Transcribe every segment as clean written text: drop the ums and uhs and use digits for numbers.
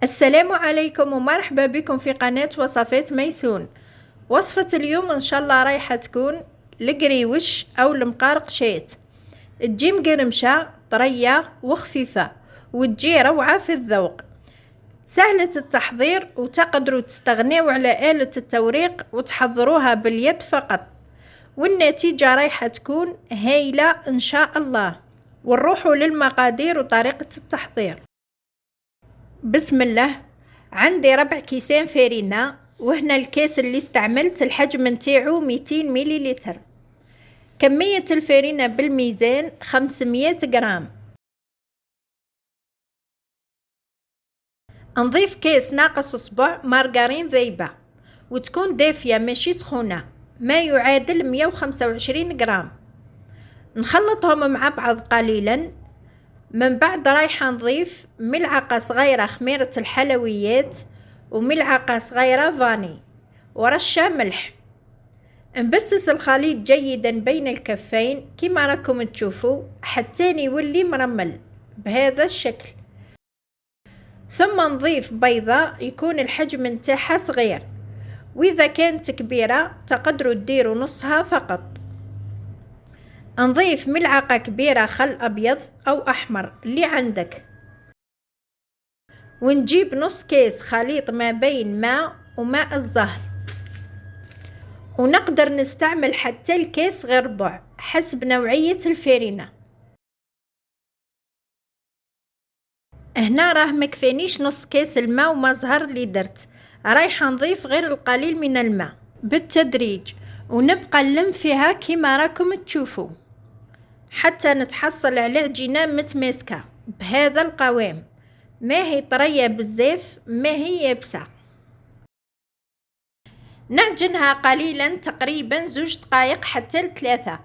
السلام عليكم ومرحبا بكم في قناة وصفات ميسون. وصفة اليوم ان شاء الله رايحة تكون القريوش او المقارقشات. تجي مقرمشة طرية وخفيفة وتجي روعة في الذوق، سهلة التحضير وتقدروا تستغنوا على آلة التوريق وتحضروها باليد فقط، والنتيجة رايحة تكون هايلة ان شاء الله. ونروحوا للمقادير وطريقة التحضير. بسم الله. عندي 4 كيسان فارينة، وهنا الكيس اللي استعملت الحجم نتاعو 200 مليلتر. كمية الفارينة بالميزان 500 جرام. نضيف كيس ناقص صبع مارغرين ذايبة وتكون دافية ماشي سخونة، ما يعادل 125 جرام. نخلطهم مع بعض قليلا. من بعد رايحة نضيف ملعقة صغيرة خميرة الحلويات وملعقة صغيرة فاني ورشة ملح. نبسس الخليط جيدا بين الكفين كما راكم تشوفوا حتى يولي مرمل بهذا الشكل. ثم نضيف بيضة يكون الحجم نتاعها صغير، واذا كانت كبيرة تقدروا ديروا نصها فقط. نضيف ملعقة كبيرة خل أبيض أو أحمر اللي عندك، ونجيب نص كيس خليط ما بين ماء وماء الزهر، ونقدر نستعمل حتى الكيس غير ربع حسب نوعية الفارينة. هنا راه مكفانيش نص كيس الماء وما زهر اللي درت، رايحة نضيف غير القليل من الماء بالتدريج، ونبقى نلم فيها كما راكم تشوفوا حتى نتحصل على عجينة متماسكة بهذا القوام، ما هي طرية بزاف ما هي يابسة. نعجنها قليلا تقريبا 2 دقائق حتى ل3.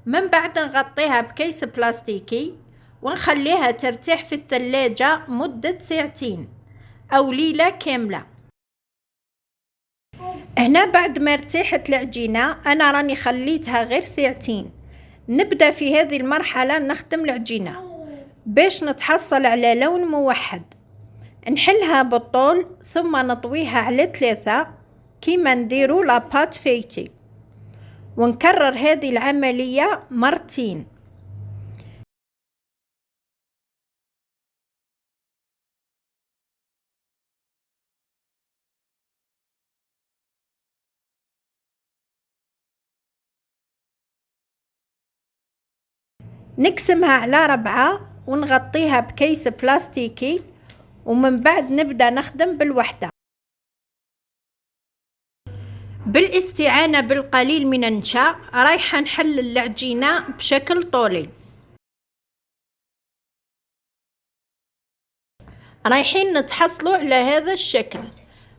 من بعد نغطيها بكيس بلاستيكي ونخليها ترتاح في الثلاجة مدة 2 ساعات أو ليلة كاملة. هنا بعد ما ارتاحت العجينة أنا راني خليتها غير 2 ساعات. نبدأ في هذه المرحلة نخدم العجينة باش نتحصل على لون موحد. نحلها بالطول ثم نطويها على 3 كيما نديرو لاباط فايتي، ونكرر هذه العملية مرتين. نقسمها على 4 ونغطيها بكيس بلاستيكي، ومن بعد نبدأ نخدم بالوحدة بالاستعانة بالقليل من النشا. رايحة نحل العجينة بشكل طولي. رايحين نتحصلوا على هذا الشكل.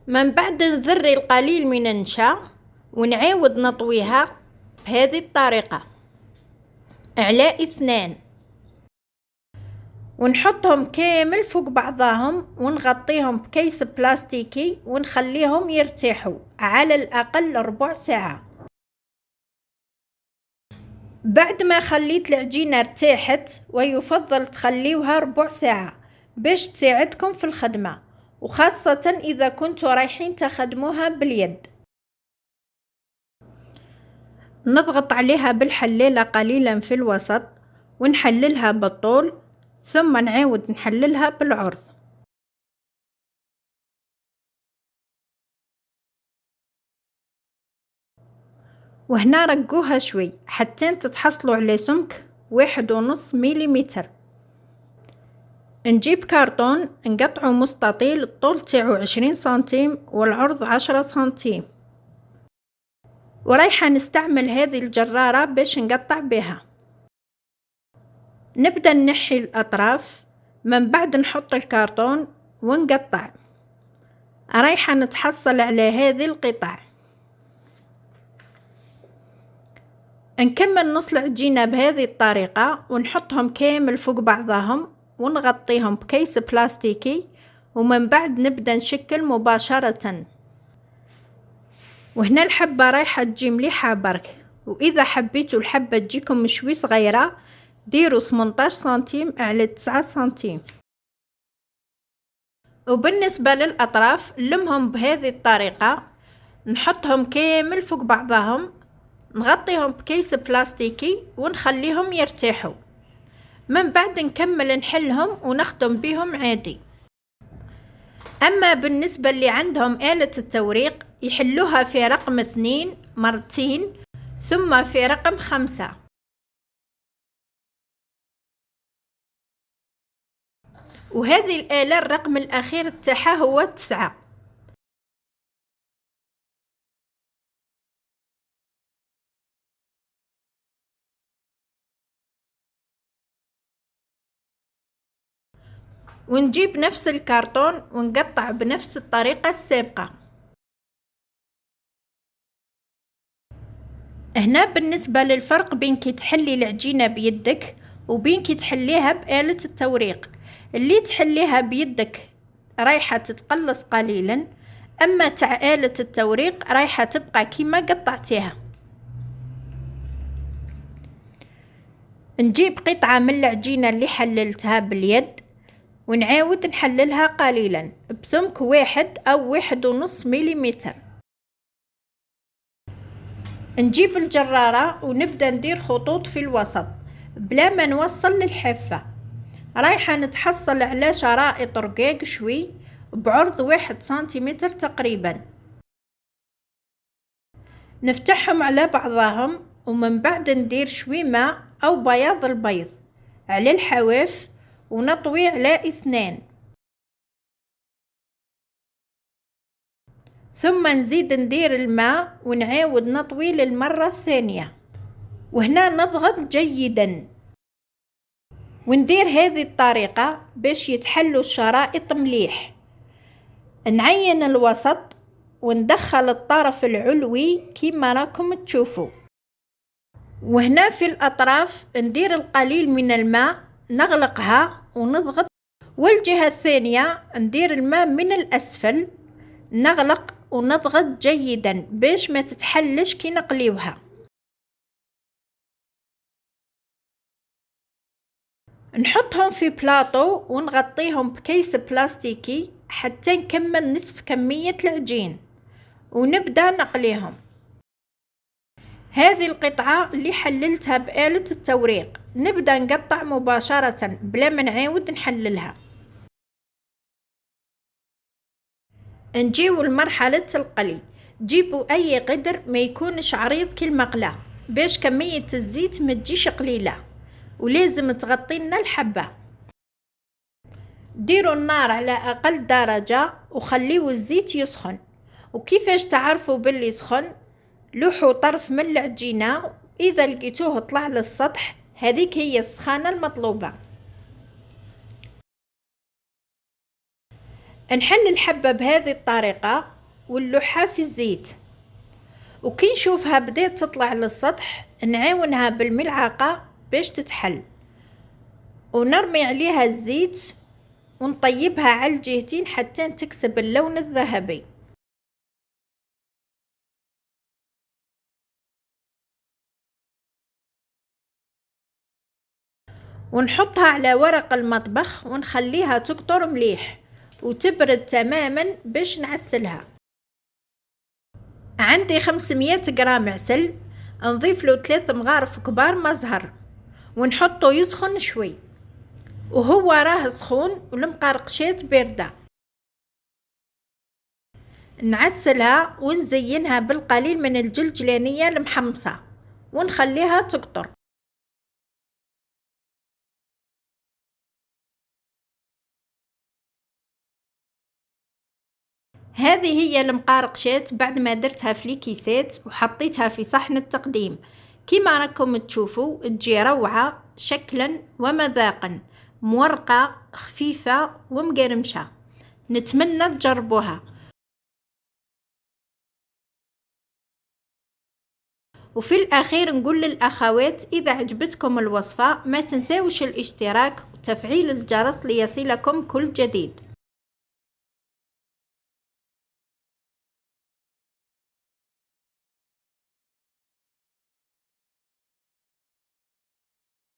من بعد نذري القليل من النشا ونعاود نطويها بهذه الطريقة على 2، ونحطهم كامل فوق بعضهم ونغطيهم بكيس بلاستيكي ونخليهم يرتاحوا على الأقل 1/4 ساعة. بعد ما خليت العجينة ارتاحت، ويفضل تخليوها 1/4 ساعة باش تساعدكم في الخدمة، وخاصة إذا كنتوا رايحين تخدموها باليد. نضغط عليها بالحلالة قليلا في الوسط ونحللها بالطول، ثم نعاود نحللها بالعرض. وهنا رقوها شوي حتى تتحصلوا على سمك 1.5 مليمتر. نجيب كارطون نقطعه مستطيل، الطول تاعو 20 سنتيم والعرض 10 سنتيم، ورايحة نستعمل هذه الجرارة باش نقطع بها. نبدأ نحي الأطراف، من بعد نحط الكارطون ونقطع. رايحة نتحصل على هذه القطع. نكمل نص العجينة بهذه الطريقة ونحطهم كامل فوق بعضهم ونغطيهم بكيس بلاستيكي، ومن بعد نبدأ نشكل مباشرة. وهنا الحبة رايحة تجي مليحة برك، وإذا حبيتوا الحبة تجيكم شوي صغيرة ديروا 18 سنتيم على 9 سنتيم. وبالنسبة للأطراف نلمهم بهذه الطريقة، نحطهم كامل فوق بعضهم، نغطيهم بكيس بلاستيكي ونخليهم يرتاحوا. من بعد نكمل نحلهم ونخدم بهم عادي. أما بالنسبة اللي عندهم آلة التوريق يحلوها في رقم 2 مرتين، ثم في رقم 5. وهذه الآلة الرقم الأخير تاعها هو 9. ونجيب نفس الكرتون ونقطع بنفس الطريقة السابقة. هنا بالنسبة للفرق بين كي تحلي العجينة بيدك وبين كي تحليها بآلة التوريق، اللي تحليها بيدك رايحة تتقلص قليلا، أما تاع آلة التوريق رايحة تبقى كيما قطعتيها. نجيب قطعة من العجينة اللي حللتها باليد ونعاود نحللها قليلا بسمك 1 أو 1.5 مليمتر. نجيب الجرارة ونبدأ ندير خطوط في الوسط بلا ما نوصل للحافة. رايحة نتحصل على شرائط رقاق شوي بعرض 1 سنتيمتر تقريبا. نفتحهم على بعضهم ومن بعد ندير شوي ماء أو بياض البيض على الحواف ونطوي على 2، ثم نزيد ندير الماء ونعاود نطوي للمرة الثانية، وهنا نضغط جيدا. وندير هذه الطريقة باش يتحلوا الشرائط مليح. نعين الوسط وندخل الطرف العلوي كما راكم تشوفوا، وهنا في الأطراف ندير القليل من الماء نغلقها ونضغط، والجهة الثانية ندير الماء من الأسفل نغلق ونضغط جيدا باش ما تتحلش كي نقليوها. نحطهم في بلاطو ونغطيهم بكيس بلاستيكي حتى نكمل نصف كمية العجين ونبدأ نقليهم. هذه القطعة اللي حللتها بآلة التوريق نبدأ نقطع مباشرة بلا ما نعاود نحللها. نجيو لمرحلة القلي. جيبوا أي قدر ما يكونش عريض كالمقلاة باش كمية الزيت ما تجيش قليلة، ولازم تغطينا الحبة. ديروا النار على أقل درجة وخليوا الزيت يسخن. وكيفاش تعرفوا باللي سخن؟ لوحوا طرف من العجينة، إذا لقيتوه طلع للسطح هذيك هي السخانة المطلوبة. نحل الحبة بهذه الطريقة ونلوحها في الزيت، وكي نشوفها بدأت تطلع للسطح نعاونها بالملعقة باش تتحل، ونرمي عليها الزيت ونطيبها على الجهتين حتى تكسب اللون الذهبي. ونحطها على ورق المطبخ ونخليها تقطر مليح وتبرد تماما باش نعسلها. عندي 500 جرام عسل، نضيف له 3 مغارف كبار مزهر ونحطه يسخن شوي، وهو راه سخون والمقرقشات باردة. نعسلها ونزينها بالقليل من الجلجلانية المحمصة ونخليها تقطر. هذه هي المقارقشات بعد ما درتها في الكيسات وحطيتها في صحن التقديم. كما راكم تشوفوا تجي روعة شكلا ومذاقا، مورقة خفيفة ومقرمشة. نتمنى تجربوها. وفي الأخير نقول للأخوات إذا عجبتكم الوصفة ما تنساوش الاشتراك وتفعيل الجرس ليصلكم كل جديد.